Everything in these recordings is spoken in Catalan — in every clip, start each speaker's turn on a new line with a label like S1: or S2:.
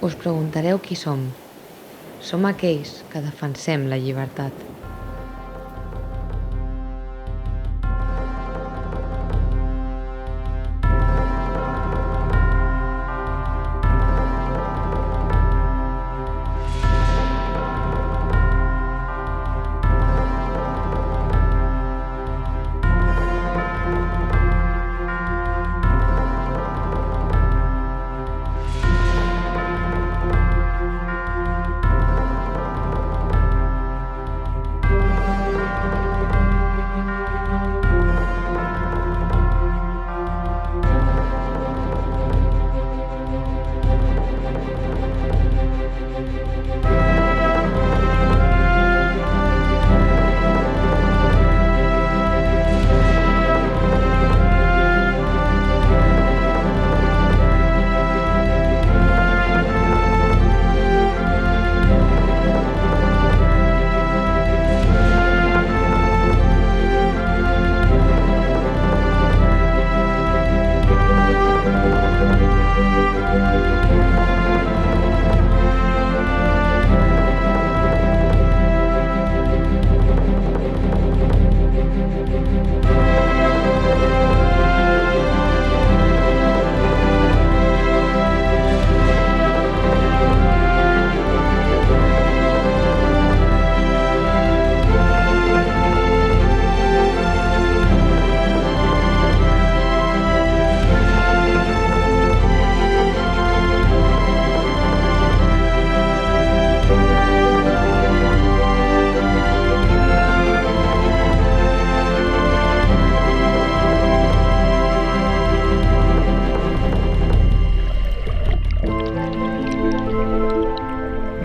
S1: Us preguntareu qui som. Som aquells que defensem la llibertat.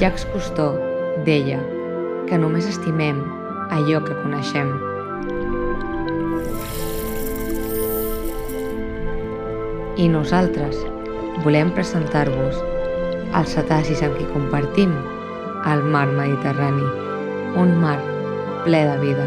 S1: Jacques Cousteau deia que només estimem allò que coneixem. I nosaltres volem presentar-vos els cetacis amb qui compartim el mar Mediterrani, un mar ple de vida.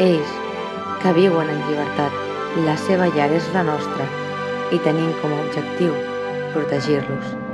S1: Ells, que viuen en llibertat, la seva llar és la nostra i tenim com a objectiu protegir-los.